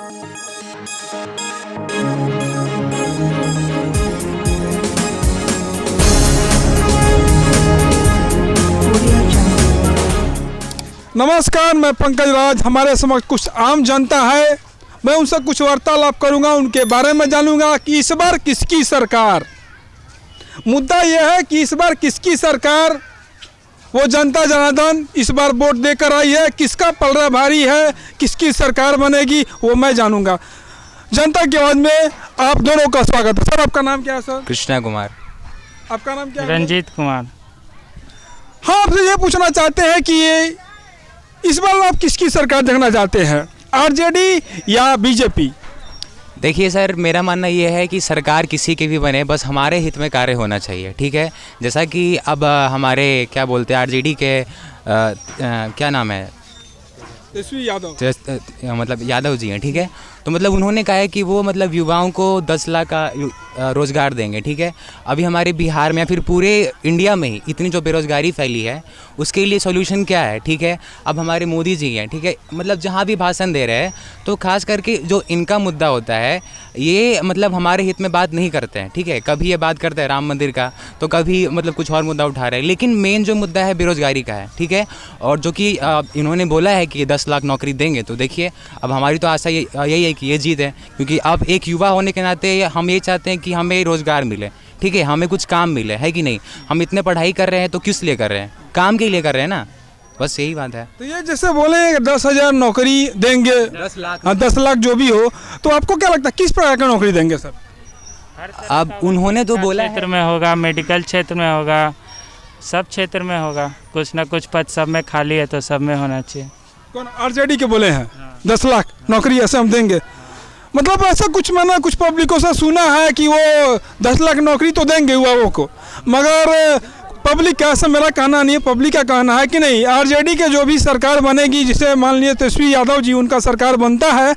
नमस्कार, मैं पंकज राज। हमारे समक्ष कुछ आम जनता है, मैं उनसे कुछ वार्तालाप करूंगा, उनके बारे में जानूंगा कि इस बार किसकी सरकार। मुद्दा यह है कि इस बार किसकी सरकार, वो जनता जनार्दन इस बार वोट देकर आई है, किसका पलड़ा भारी है, किसकी सरकार बनेगी वो मैं जानूंगा। जनता की आवाज़ में आप दोनों का स्वागत है। सर, आपका नाम क्या है? सर, कृष्णा कुमार। आपका नाम क्या है? रंजीत कुमार। हाँ, आपसे ये पूछना चाहते हैं कि ये इस बार आप किसकी सरकार देखना चाहते हैं, आरजेडी या बीजेपी? देखिए सर, मेरा मानना ये है कि सरकार किसी की भी बने, बस हमारे हित में कार्य होना चाहिए। ठीक है, जैसा कि अब हमारे क्या बोलते हैं आरजेडी के क्या नाम है, तेजस्वी यादव, मतलब यादव जी हैं। ठीक है, तो मतलब उन्होंने कहा है कि वो मतलब युवाओं को 10 लाख का रोज़गार देंगे। ठीक है, अभी हमारे बिहार में या फिर पूरे इंडिया में ही इतनी जो बेरोज़गारी फैली है उसके लिए सॉल्यूशन क्या है? ठीक है, अब हमारे मोदी जी हैं। ठीक है, मतलब जहाँ भी भाषण दे रहे हैं तो खास करके जो इनका मुद्दा होता है ये मतलब हमारे हित में बात नहीं करते हैं। ठीक है, कभी ये बात करते हैं राम मंदिर का, तो कभी मतलब कुछ और मुद्दा उठा रहे हैं, लेकिन मेन जो मुद्दा है बेरोज़गारी का है। ठीक है, और जो कि इन्होंने बोला है कि 10 लाख नौकरी देंगे, तो देखिए अब हमारी तो आशा यही है कि ये जीत है, क्योंकि अब एक युवा होने के नाते हम ये चाहते हैं कि हमें रोज़गार मिले। ठीक है, हमें कुछ काम मिले, है कि नहीं? हम इतने पढ़ाई कर रहे हैं तो किस लिए कर रहे हैं? काम के लिए कर रहे हैं ना, बस यही बात है। तो ये जैसे बोले 10,000 नौकरी देंगे, 10 लाख, हाँ 10 लाख जो भी हो, तो आपको क्या लगता है किस प्रकार की नौकरी देंगे सर? अब उन्होंने तो बोला क्षेत्र में होगा, मेडिकल क्षेत्र में होगा, सब क्षेत्र में होगा, कुछ ना कुछ पद सब में खाली है तो सब में होना चाहिए। कौन आरजेडी के बोले हैं 10 लाख नौकरी ऐसे हम देंगे? मतलब ऐसा कुछ मैंने कुछ पब्लिकों से सुना है कि वो 10 लाख नौकरी तो देंगे युवाओं को, मगर पब्लिक का, ऐसा मेरा कहना नहीं है, पब्लिक का कहना है कि नहीं आरजेडी के जो भी सरकार बनेगी, जिसे मान लीजिए तेजस्वी यादव जी उनका सरकार बनता है,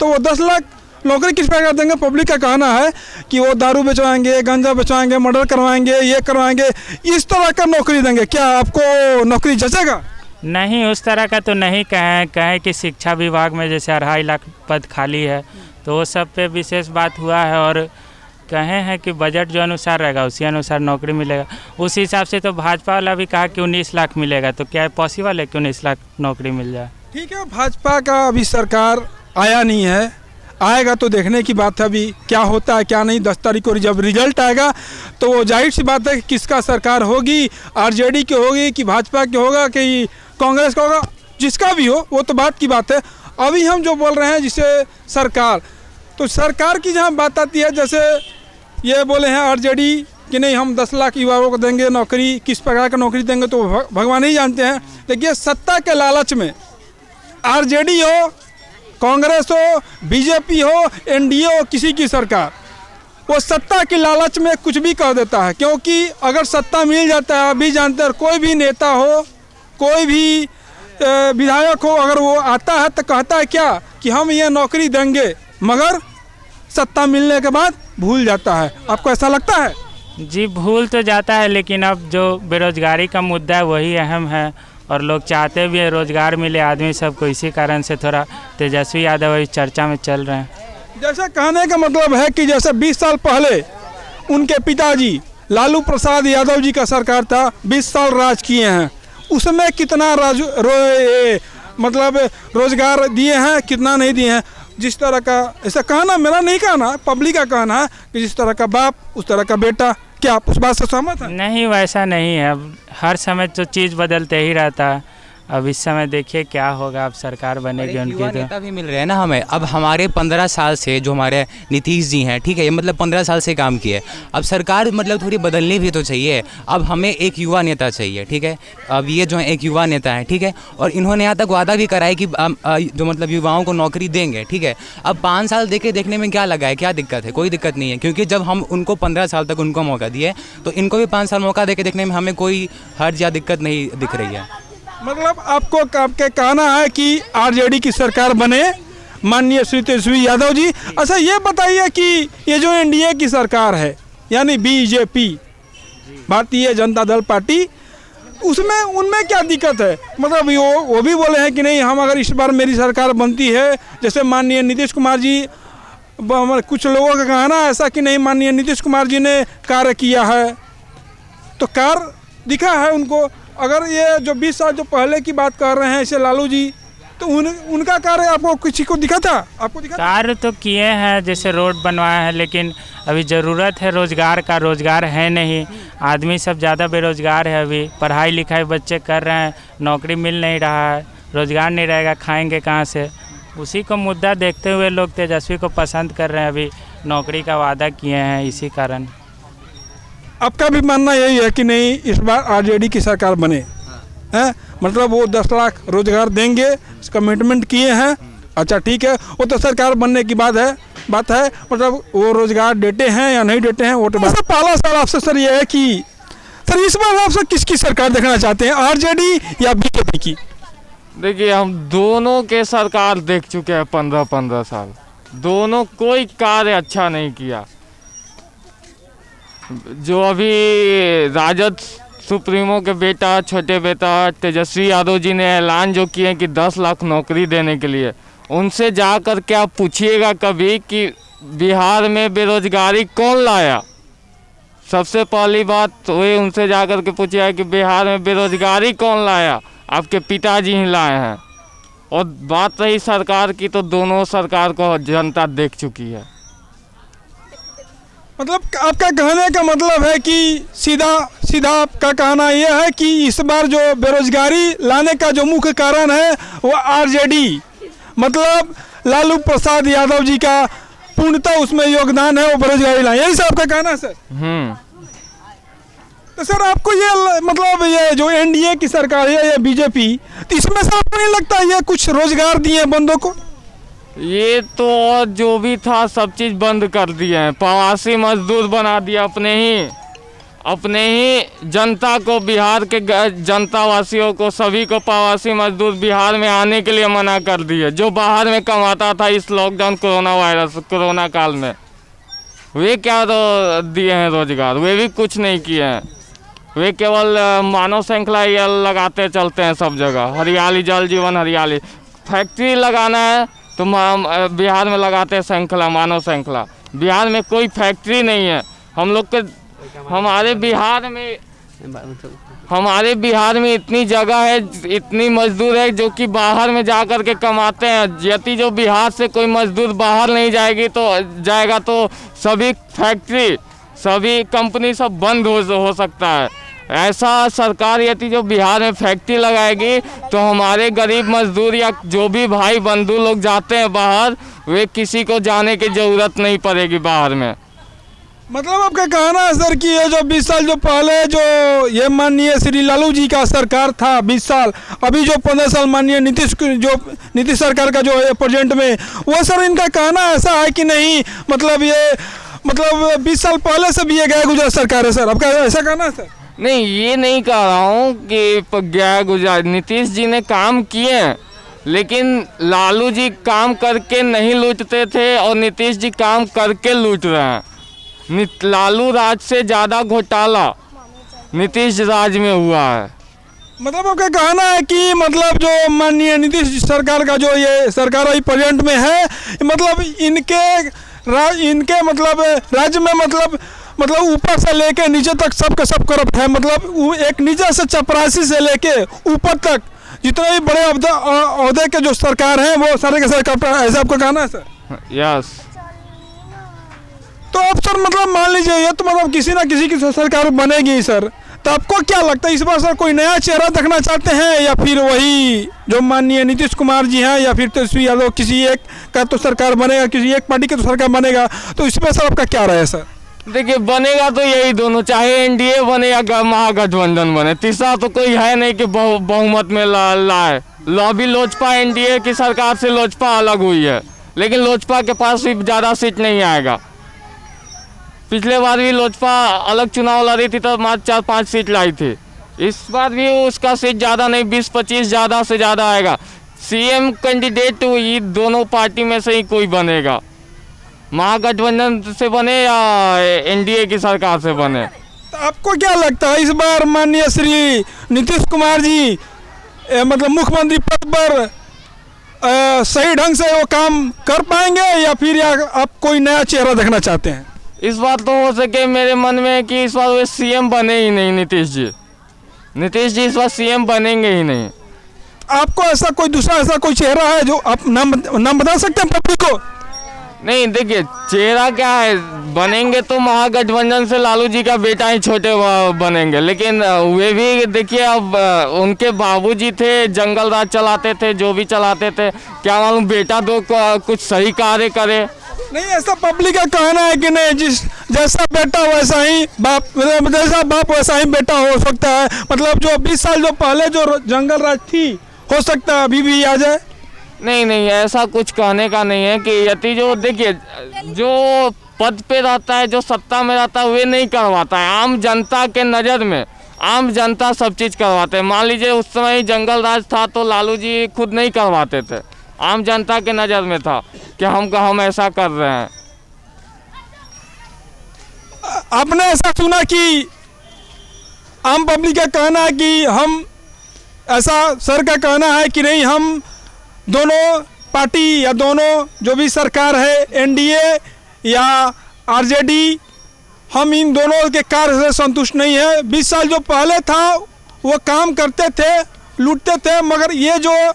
तो वो 10 लाख नौकरी किस प्रकार देंगे? पब्लिक का कहना है कि वो दारू बेचवाएंगे, गांजा बेचवाएंगे, मर्डर करवाएंगे, ये करवाएंगे, इस तरह का नौकरी देंगे। क्या आपको नौकरी जचेगा? नहीं, उस तरह का तो नहीं कहें कि शिक्षा विभाग में जैसे 2.5 लाख पद खाली है तो वो सब पे विशेष बात हुआ है, और कहे हैं कि बजट जो अनुसार रहेगा उसी अनुसार नौकरी मिलेगा। उस हिसाब से तो भाजपा वाला भी कहा कि 19 लाख मिलेगा, तो क्या पॉसिबल है कि 19 लाख नौकरी मिल जाए? ठीक है, भाजपा का अभी सरकार आया नहीं है, आएगा तो देखने की बात है अभी क्या होता है क्या नहीं। 10 तारीख को जब रिजल्ट आएगा तो वो जाहिर सी बात है कि किसका सरकार होगी, आरजेडी की होगी कि भाजपा की होगा कि कांग्रेस का होगा, जिसका भी हो वो तो बात की बात है। अभी हम जो बोल रहे हैं जिसे सरकार, तो सरकार की जहाँ बात आती है, जैसे ये बोले हैं आरजेडी कि नहीं हम 10 लाख युवाओं को देंगे नौकरी, किस प्रकार का नौकरी देंगे तो भगवान ही जानते हैं। देखिए, सत्ता के लालच में आरजेडी हो, कांग्रेस हो, बीजेपी हो, एनडीए हो, किसी की सरकार, वो सत्ता की लालच में कुछ भी कर देता है, क्योंकि अगर सत्ता मिल जाता है, अभी जानते हैं कोई भी नेता हो, कोई भी विधायक हो, अगर वो आता है तो कहता है क्या कि हम ये नौकरी देंगे, मगर सत्ता मिलने के बाद भूल जाता है। आपको ऐसा लगता है? जी, भूल तो जाता है, लेकिन अब जो बेरोजगारी का मुद्दा है वही अहम है, और लोग चाहते भी है रोजगार मिले आदमी सबको, इसी कारण से थोड़ा तेजस्वी यादव इस चर्चा में चल रहे हैं। जैसा कहने का मतलब है कि जैसे 20 साल पहले उनके पिताजी लालू प्रसाद यादव जी का सरकार था, 20 साल राज किए हैं, उसमें कितना मतलब रोजगार दिए हैं, कितना नहीं दिए हैं। जिस तरह का, ऐसा कहना मेरा नहीं कहना, पब्लिक का कहना है कि जिस तरह का बाप उस तरह का बेटा। क्या आप उस बात से सहमत हैं? नहीं, वैसा नहीं है। अब हर समय तो चीज़ बदलते ही रहता है। अब इस समय देखिए क्या होगा, अब सरकार बनेगी उनकी तो। नेता भी मिल रहे हैं ना हमें। अब हमारे 15 साल से जो हमारे नीतीश जी हैं, ठीक है, ये मतलब 15 साल से काम किए। अब सरकार मतलब थोड़ी बदलनी भी तो चाहिए। अब हमें एक युवा नेता चाहिए, ठीक है। अब ये जो एक युवा नेता है, ठीक है, और इन्होंने यहाँ तक वादा भी करा है कि जो मतलब युवाओं को नौकरी देंगे, ठीक है। अब 5 साल देखने में क्या लगा है, क्या दिक्कत है? कोई दिक्कत नहीं है, क्योंकि जब हम उनको 15 साल तक उनको मौका दिए तो इनको भी 5 साल मौका देके देखने में हमें कोई हर्ज या दिक्कत नहीं दिख रही है। मतलब आपके कहना है कि आरजेडी की सरकार बने, माननीय श्री तेजस्वी यादव जी। अच्छा, ये बताइए कि ये जो एनडीए की सरकार है, यानी बीजेपी, भारतीय जनता दल पार्टी, उसमें उनमें क्या दिक्कत है? मतलब वो भी बोले हैं कि नहीं, हम अगर इस बार मेरी सरकार बनती है, जैसे माननीय नीतीश कुमार जी, कुछ लोगों का कहना ऐसा कि नहीं माननीय नीतीश कुमार जी ने कार्य किया है, तो कार्य दिखा है उनको। अगर ये जो 20 साल जो पहले की बात कर रहे हैं ऐसे लालू जी, तो उनका कार्य आपको किसी को दिखा था? आपको दिखा? कार्य तो किए हैं, जैसे रोड बनवाया है, लेकिन अभी ज़रूरत है रोज़गार का, रोज़गार है नहीं। आदमी सब ज़्यादा बेरोज़गार है, अभी पढ़ाई लिखाई बच्चे कर रहे हैं, नौकरी मिल नहीं रहा है, रोज़गार नहीं रहेगा, खाएंगे कहाँ से? उसी को मुद्दा देखते हुए लोग तेजस्वी को पसंद कर रहे हैं, अभी नौकरी का वादा किए हैं, इसी कारण। आपका भी मानना यही है कि नहीं इस बार आरजेडी की सरकार बने हैं? मतलब वो 10 लाख रोजगार देंगे, कमिटमेंट किए हैं। अच्छा ठीक है, वो तो सरकार बनने की बात है। मतलब वो रोजगार देते हैं या नहीं देते हैं वो तो बात। पहला सवाल आपसे सर ये है कि सर इस बार आपसे किसकी सरकार देखना चाहते हैं, आरजेडी या बीजेपी की? देखिए, हम दोनों के सरकार देख चुके हैं 15-15 साल, दोनों कोई कार्य अच्छा नहीं किया। जो अभी राजद सुप्रीमो के बेटा, छोटे बेटा तेजस्वी यादव जी ने ऐलान जो किए कि 10 लाख नौकरी देने के लिए, उनसे जाकर के आप पूछिएगा कभी कि बिहार में बेरोजगारी कौन लाया। सबसे पहली बात तो वही, उनसे जाकर के पूछिएगा कि बिहार में बेरोजगारी कौन लाया, आपके पिताजी ही लाए हैं। और बात रही सरकार की, तो दोनों सरकार को जनता देख चुकी है। मतलब आपका कहने का मतलब है कि सीधा आपका कहना यह है कि इस बार जो बेरोजगारी लाने का जो मुख्य कारण है वो आरजेडी, मतलब लालू प्रसाद यादव जी का पूर्णतः उसमें योगदान है, वो बेरोजगारी लाए, यही सब आपका कहना है सर? तो सर आपको ये मतलब ये जो एनडीए की सरकार है या बीजेपी, तो इसमें से आपको नहीं लगता ये कुछ रोजगार दिए बंदों को? ये तो जो भी था सब चीज़ बंद कर दिए हैं, प्रवासी मजदूर बना दिया अपने ही जनता को, बिहार के जनता वासियों को, सभी को प्रवासी मजदूर बिहार में आने के लिए मना कर दिए। जो बाहर में कमाता था इस लॉकडाउन कोरोना काल में, वे क्या दिए हैं रोजगार? वे भी कुछ नहीं किए हैं। वे केवल मानव श्रृंखला ये लगाते चलते हैं सब जगह, हरियाली जल जीवन हरियाली। फैक्ट्री लगाना है तो बिहार में लगाते हैं श्रृंखला, मानव श्रृंखला। बिहार में कोई फैक्ट्री नहीं है। हम लोग के हमारे बिहार में इतनी जगह है, इतनी मजदूर है जो कि बाहर में जा कर के कमाते हैं। यदि जो बिहार से कोई मजदूर बाहर नहीं जाएगा तो सभी फैक्ट्री, सभी कंपनी सब बंद हो सकता है। ऐसा सरकार यदि जो बिहार में फैक्ट्री लगाएगी तो हमारे गरीब मजदूर या जो भी भाई बंधु लोग जाते हैं बाहर, वे किसी को जाने की ज़रूरत नहीं पड़ेगी बाहर में। मतलब आपका कहना है सर कि ये जो 20 साल जो पहले जो ये माननीय श्री लालू जी का सरकार था 20 साल, अभी जो 15 साल माननीय नीतीश सरकार का जो है प्रेजेंट में, वो सर इनका कहना ऐसा है कि नहीं, मतलब 20 साल पहले से भी ये गया गुजरा सरकार है सर, आपका ऐसा कहना है सर? नहीं, ये नहीं कह रहा हूँ कि गया गुजरा, नीतीश जी ने काम किए हैं, लेकिन लालू जी काम करके नहीं लूटते थे और नीतीश जी काम करके लूट रहे हैं। लालू राज से ज़्यादा घोटाला नीतीश राज में हुआ है। मतलब आपका कहना है कि मतलब जो माननीय नीतीश सरकार का जो ये सरकार अभी प्रेजेंट में है, मतलब इनके मतलब राज्य में मतलब ऊपर से लेके नीचे तक सबके सब करप्ट है। मतलब एक नीचे से चपरासी से लेके ऊपर तक जितने भी बड़े अहदे के जो सरकार हैं वो सारे के सारे करप्ट है, ऐसा आपको कहना है सर? यस। तो अब सर मतलब मान लीजिए ये तो मतलब किसी ना किसी की सरकार बनेगी सर, तो आपको क्या लगता है इस बार सर कोई नया चेहरा देखना चाहते हैं या फिर वही जो माननीय नीतीश कुमार जी हैं या फिर तेजस्वी यादव, किसी एक का तो सरकार बनेगा, किसी एक पार्टी की तो सरकार बनेगा, तो इसमें सर आपका क्या राय है सर? देखिए, बनेगा तो यही दोनों, चाहे एनडीए बने या महागठबंधन बने, तीसरा तो कोई है नहीं कि बहुमत में लाए। अभी लोजपा एनडीए की सरकार से लोजपा अलग हुई है, लेकिन लोजपा के पास भी ज़्यादा सीट नहीं आएगा। पिछले बार भी लोजपा अलग चुनाव लड़ी थी तो मात्र 4-5 सीट लाई थी। इस बार भी उसका सीट ज़्यादा नहीं, 20-25 ज़्यादा से ज़्यादा आएगा। सीएम कैंडिडेट ये दोनों पार्टी में से ही कोई बनेगा, महागठबंधन से बने या एनडीए की सरकार से बने। तो आपको क्या लगता है इस बार माननीय श्री नीतीश कुमार जी मतलब मुख्यमंत्री पद पर सही ढंग से वो काम कर पाएंगे या फिर या आप कोई नया चेहरा देखना चाहते हैं? इस बार तो हो सके मेरे मन में है कि इस बार वे सीएम बने ही नहीं नीतीश जी इस बार सीएम बनेंगे ही नहीं। आपको ऐसा कोई दूसरा ऐसा कोई चेहरा है जो आप नाम बता सकते हैं पब्लिक को? नहीं देखिए चेहरा क्या है, बनेंगे तो महागठबंधन से लालू जी का बेटा ही छोटे बनेंगे, लेकिन वे भी देखिए अब उनके बाबूजी थे, जंगल राज चलाते थे, जो भी चलाते थे, क्या मालूम बेटा तो कुछ सही कार्य करे। नहीं, ऐसा पब्लिक का कहना है कि नहीं जैसा बेटा वैसा ही बाप, मतलब जैसा बाप वैसा ही बेटा हो सकता है। मतलब जो 20 साल जो पहले जो जंगल राज थी हो सकता है अभी भी आ जाए। नहीं ऐसा कुछ कहने का नहीं है कि यदि जो देखिए जो पद पे रहता है, जो सत्ता में रहता है, वे नहीं करवाता है। आम जनता के नज़र में आम जनता सब चीज़ करवाते हैं। मान लीजिए उस समय जंगल राज था तो लालू जी खुद नहीं करवाते थे, आम जनता के नज़र में था कि हम ऐसा कर रहे हैं। आपने ऐसा सुना कि आम पब्लिक का कहना है कि हम ऐसा सर का कहना है कि नहीं, हम दोनों पार्टी या दोनों जो भी सरकार है एनडीए या आरजेडी, हम इन दोनों के कार्य से संतुष्ट नहीं है। 20 साल जो पहले था वो काम करते थे, लूटते थे, मगर ये जो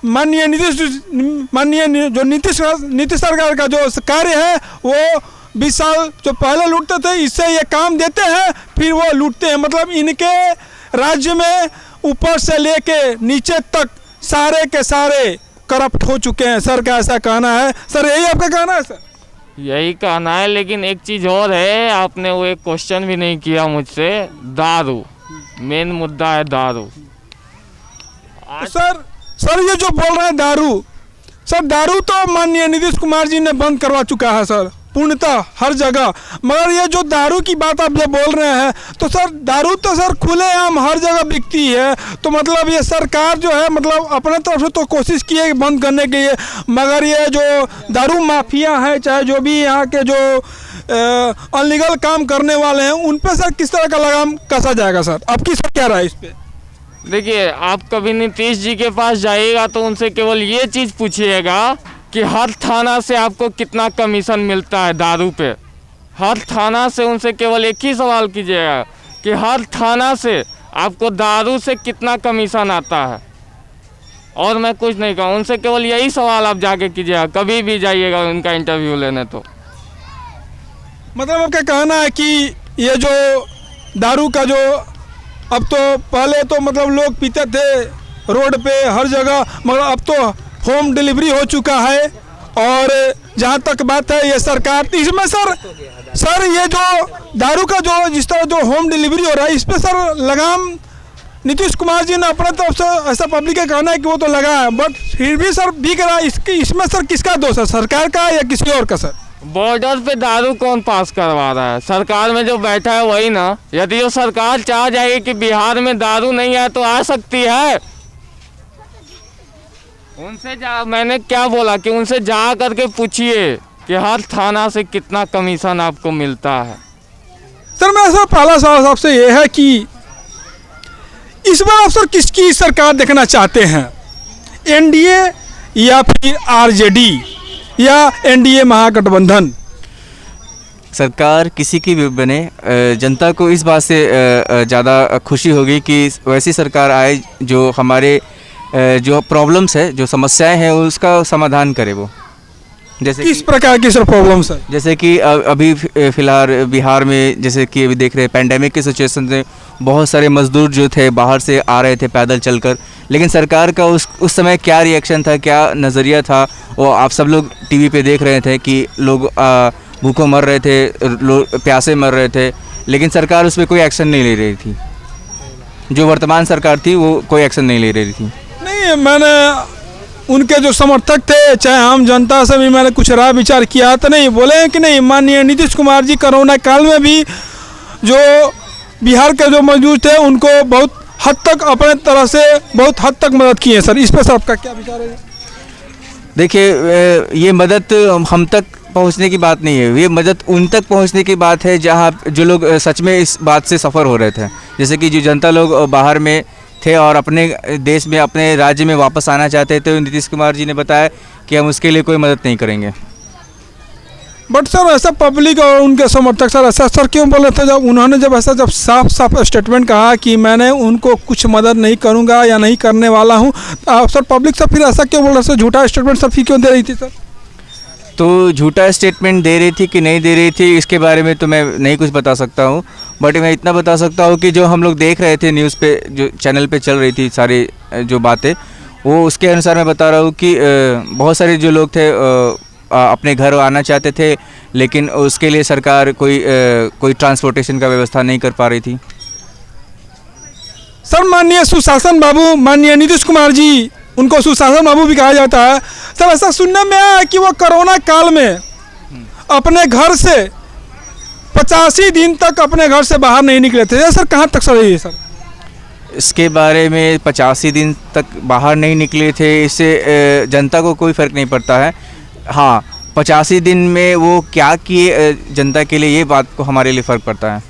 माननीय नीतीश सरकार का जो कार्य है वो 20 साल जो पहले लूटते थे इससे ये काम देते हैं फिर वो लूटते हैं। मतलब इनके राज्य में ऊपर से लेके नीचे तक सारे के सारे करप्ट हो चुके हैं। सर का ऐसा कहना है। सर यही आपका कहना है? सर यही कहना है, लेकिन एक चीज़ और है, आपने वो एक क्वेश्चन भी नहीं किया मुझसे। दारू मेन मुद्दा है, दारू। सर ये जो बोल रहे हैं दारू, सर दारू तो माननीय नीतीश कुमार जी ने बंद करवा चुका है सर, पूर्णतः हर जगह। मगर ये जो दारू की बात आप जब बोल रहे हैं तो सर दारू तो सर खुलेआम हर जगह बिकती है। तो मतलब ये सरकार जो है मतलब अपने तरफ से तो कोशिश की है बंद करने के लिए, मगर ये जो दारू माफिया है, चाहे जो भी यहाँ के जो अनलीगल काम करने वाले हैं, उन पर सर किस तरह का लगाम कसा जाएगा? सर आपकी सर क्या राय इस पर? देखिए आप कभी नीतीश जी के पास जाइएगा तो उनसे केवल ये चीज़ पूछिएगा कि हर थाना से आपको कितना कमीशन मिलता है दारू पे। हर थाना से उनसे केवल एक ही सवाल कीजिएगा कि हर थाना से आपको दारू से कितना कमीशन आता है, और मैं कुछ नहीं कहूँ। उनसे केवल यही सवाल आप जाके कीजिएगा, कभी भी जाइएगा उनका इंटरव्यू लेने। तो मतलब आपका कहना है कि ये जो दारू का जो अब तो पहले तो मतलब लोग पीते थे रोड पे हर जगह, मगर अब तो होम डिलीवरी हो चुका है। और जहाँ तक बात है ये सरकार इसमें सर ये जो दारू का जो जिस तरह जो होम डिलीवरी हो रहा है इस पर सर लगाम नीतीश कुमार जी ने अपने तरफ से ऐसा पब्लिक का कहना है कि वो तो लगा है, बट फिर भी सर बिक रहा है। इसमें सर किसका दोष है, सरकार का या किसी और का? सर बॉर्डर पे दारू कौन पास करवा रहा है? सरकार में जो बैठा है वही ना। यदि वो सरकार चाह जाएगी कि बिहार में दारू नहीं आए तो आ सकती है। उनसे मैंने क्या बोला कि उनसे जा करके पूछिए कि हर थाना से कितना कमीशन आपको मिलता है। सर मेरा सर पहला सवाल आपसे ये है कि इस बार आप सर किसकी सरकार देखना चाहते हैं, एनडीए या फिर आरजेडी या एनडीए महागठबंधन? सरकार किसी की भी बने, जनता को इस बात से ज़्यादा खुशी होगी कि वैसी सरकार आए जो हमारे जो प्रॉब्लम्स है, जो समस्याएं हैं उसका समाधान करे। वो जैसे किस प्रकार की सर प्रॉब्लम्स है? जैसे कि अभी फ़िलहाल बिहार में जैसे कि अभी देख रहे हैं पैंडेमिक की सिचुएशन में बहुत सारे मज़दूर जो थे बाहर से आ रहे थे पैदल चलकर, लेकिन सरकार का उस समय क्या रिएक्शन था, क्या नज़रिया था, वो आप सब लोग टीवी पे देख रहे थे कि लोग भूखों मर रहे थे, प्यासे मर रहे थे, लेकिन सरकार उस पर कोई एक्शन नहीं ले रही थी। जो वर्तमान सरकार थी वो कोई एक्शन नहीं ले रही थी। नहीं, मैंने उनके जो समर्थक थे चाहे आम जनता से भी मैंने कुछ राय विचार किया तो नहीं बोले हैं कि नहीं माननीय नीतीश कुमार जी कोरोना काल में भी जो बिहार के जो मजदूर थे उनको बहुत हद तक अपने तरह से बहुत हद तक मदद की है। सर इस पर सर आपका क्या विचार है? देखिए ये मदद हम तक पहुंचने की बात नहीं है, ये मदद उन तक पहुंचने की बात है जहां जो लोग सच में इस बात से सफ़र हो रहे थे। जैसे कि जो जनता लोग बाहर में थे और अपने देश में अपने राज्य में वापस आना चाहते थे, नीतीश कुमार जी ने बताया कि हम उसके लिए कोई मदद नहीं करेंगे। बट सर ऐसा पब्लिक और उनके समर्थक सर ऐसा सर क्यों बोले थे जब उन्होंने जब साफ साफ स्टेटमेंट कहा कि मैंने उनको कुछ मदद नहीं करूंगा या नहीं करने वाला हूं, सर पब्लिक सर फिर ऐसा क्यों बोल रहे सर, झूठा स्टेटमेंट सर फिर क्यों दे रही थी सर? तो झूठा स्टेटमेंट दे रही थी कि नहीं दे रही थी इसके बारे में तो मैं नहीं कुछ बता सकता हूँ, बट मैं इतना बता सकता हूँ कि जो हम लोग देख रहे थे न्यूज़ पे, जो चैनल पे चल रही थी सारी जो बातें, वो उसके अनुसार मैं बता रहा हूँ कि बहुत सारे जो लोग थे अपने घर आना चाहते थे, लेकिन उसके लिए सरकार कोई ट्रांसपोर्टेशन का व्यवस्था नहीं कर पा रही थी। सर माननीय सुशासन बाबू, माननीय नीतीश कुमार जी, उनको सुशासन बाबू भी कहा जाता है सर, ऐसा सुनने में आया है कि वो कोरोना काल में अपने घर से 85 दिन तक अपने घर से बाहर नहीं निकले थे। ये सर कहाँ तक सही है सर? इसके बारे में 85 दिन तक बाहर नहीं निकले थे, इससे जनता को कोई फ़र्क नहीं पड़ता है। हाँ, 85 दिन में वो क्या किए जनता के लिए, ये बात को हमारे लिए फ़र्क पड़ता है।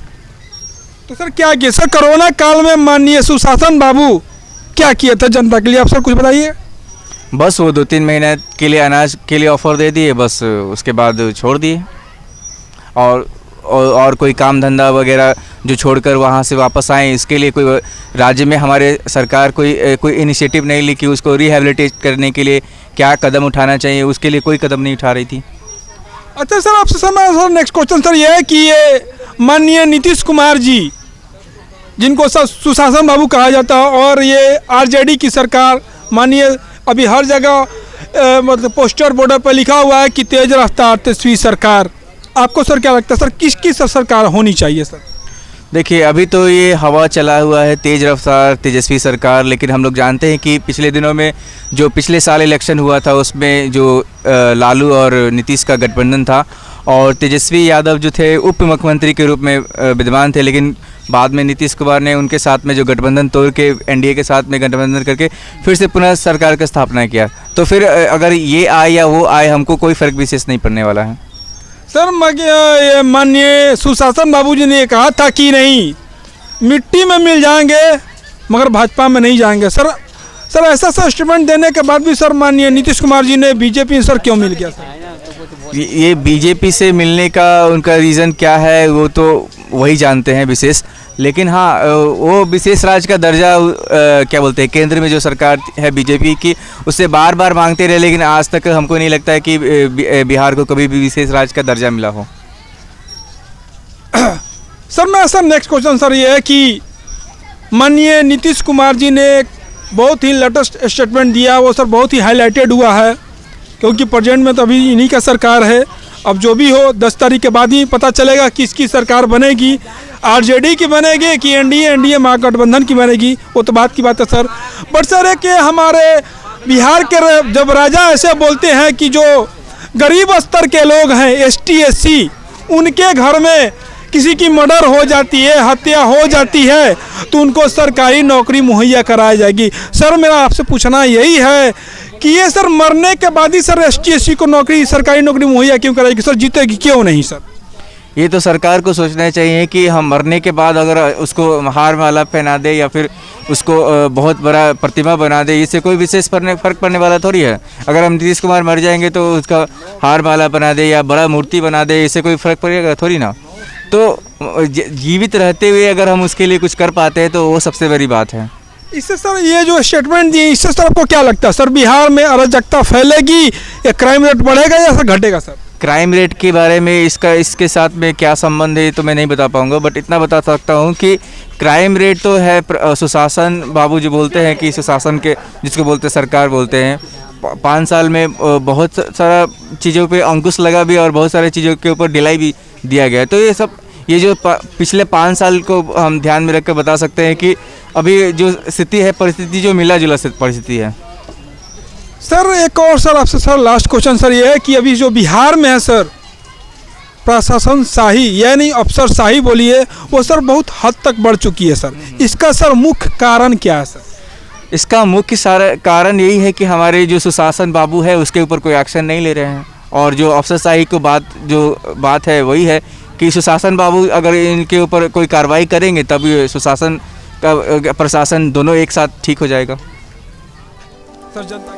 तो सर क्या किए सर कोरोना काल में माननीय सुशासन बाबू क्या किए थे जनता के लिए, आप सर कुछ बताइए। बस वो 2-3 महीने के लिए अनाज के लिए ऑफ़र दे दिए, बस उसके बाद छोड़ दिए। और कोई काम धंधा वगैरह जो छोड़कर वहाँ से वापस आए, इसके लिए कोई राज्य में हमारे सरकार कोई इनिशिएटिव नहीं ली कि उसको रिहेबिलिटेट करने के लिए क्या कदम उठाना चाहिए, उसके लिए कोई कदम नहीं उठा रही थी। अच्छा सर, आपसे सर नेक्स्ट क्वेश्चन सर ये है कि ये माननीय नीतीश कुमार जी, जिनको सर सुशासन बाबू कहा जाता है, और ये आरजेडी की सरकार, माननीय अभी हर जगह मतलब पोस्टर बोर्डर पर लिखा हुआ है कि तेज रफ्तार तेजस्वी सरकार, आपको सर क्या लगता है सर किसकी सरकार होनी चाहिए सर? देखिए, अभी तो ये हवा चला हुआ है तेज रफ्तार तेजस्वी सरकार, लेकिन हम लोग जानते हैं कि पिछले दिनों में जो पिछले साल इलेक्शन हुआ था उसमें जो लालू और नीतीश का गठबंधन था, और तेजस्वी यादव जो थे उप मुख्यमंत्री के रूप में विद्यमान थे, लेकिन बाद में नीतीश कुमार ने उनके साथ में जो गठबंधन तोड़ के एनडीए के साथ में गठबंधन करके फिर से पुनः सरकार का स्थापना किया। तो फिर अगर ये आए या वो आए, हमको कोई फ़र्क विशेष नहीं पड़ने वाला है। सर माननीय सुशासन बाबू जी ने कहा था कि नहीं मिट्टी में मिल जाएंगे मगर भाजपा में नहीं जाएंगे। सर ऐसा स्टेटमेंट देने के बाद भी सर माननीय नीतीश कुमार जी ने बीजेपी सर क्यों मिल गया सर? ये बीजेपी से मिलने का उनका रीज़न क्या है वो तो वही जानते हैं विशेष, लेकिन हाँ वो विशेष राज्य का दर्जा क्या बोलते हैं केंद्र में जो सरकार है बीजेपी की, उससे बार बार मांगते रहे, लेकिन आज तक हमको नहीं लगता है कि बिहार को कभी भी विशेष राज्य का दर्जा मिला हो। सर नेक्स्ट क्वेश्चन सर ये है कि माननीय नीतीश कुमार जी ने बहुत ही लेटेस्ट स्टेटमेंट दिया, वो सर बहुत ही हाईलाइटेड हुआ है, क्योंकि प्रेजेंट में तो अभी इन्हीं का सरकार है। अब जो भी हो 10 तारीख के बाद ही पता चलेगा किसकी सरकार बनेगी, आरजेडी की बनेगी कि एनडीए महागठबंधन की बनेगी, वो तो बात की बात है सर। बट सर है कि हमारे बिहार के जब राजा ऐसे बोलते हैं कि जो गरीब स्तर के लोग हैं ST SC, उनके घर में किसी की मर्डर हो जाती है, हत्या हो जाती है, तो उनको सरकारी नौकरी मुहैया कराई जाएगी। सर मेरा आपसे पूछना यही है कि ये सर मरने के बाद ही सर ST SC को नौकरी सरकारी नौकरी मुहैया क्यों कराएगी सर, जीतेगी क्यों नहीं सर? ये तो सरकार को सोचना चाहिए कि हम मरने के बाद अगर उसको हार माला पहना दे या फिर उसको बहुत बड़ा प्रतिमा बना दे, इससे कोई विशेष फ़र्क पड़ने वाला थोड़ी है। अगर हम नीतीश कुमार मर जाएंगे तो उसका हार माला बना दे या बड़ा मूर्ति बना दे, इससे कोई फ़र्क पड़ेगा थोड़ी ना। तो जीवित रहते हुए अगर हम उसके लिए कुछ कर पाते हैं तो वो सबसे बड़ी बात है। इससे सर ये जो स्टेटमेंट दिए, इससे सर आपको क्या लगता है सर बिहार में अराजकता फैलेगी या क्राइम रेट बढ़ेगा या सर घटेगा सर? क्राइम रेट के बारे में इसके साथ में क्या संबंध है तो मैं नहीं बता पाऊंगा, बट इतना बता सकता हूं कि क्राइम रेट तो है, सुशासन बाबू जो बोलते हैं कि सुशासन के जिसको बोलते हैं सरकार बोलते हैं, 5 साल में बहुत सारा चीज़ों पे अंकुश लगा भी और बहुत सारे चीज़ों के ऊपर ढिलाई भी दिया गया। तो ये जो पिछले 5 साल को हम ध्यान में रख कर बता सकते हैं कि अभी जो स्थिति है, परिस्थिति जो मिला जुला परिस्थिति है। सर एक और सर आपसे सर लास्ट क्वेश्चन सर ये है कि अभी जो बिहार में है सर प्रशासन शाही यानी अफसर शाही बोलिए, वो सर बहुत हद तक बढ़ चुकी है सर, इसका सर मुख्य कारण क्या है सर? इसका मुख्य कारण यही है कि हमारे जो सुशासन बाबू है उसके ऊपर कोई एक्शन नहीं ले रहे हैं, और जो अफसरशाही को बात है वही है कि सुशासन बाबू अगर इनके ऊपर कोई कार्रवाई करेंगे तब ये सुशासन का प्रशासन दोनों एक साथ ठीक हो जाएगा। सर जनता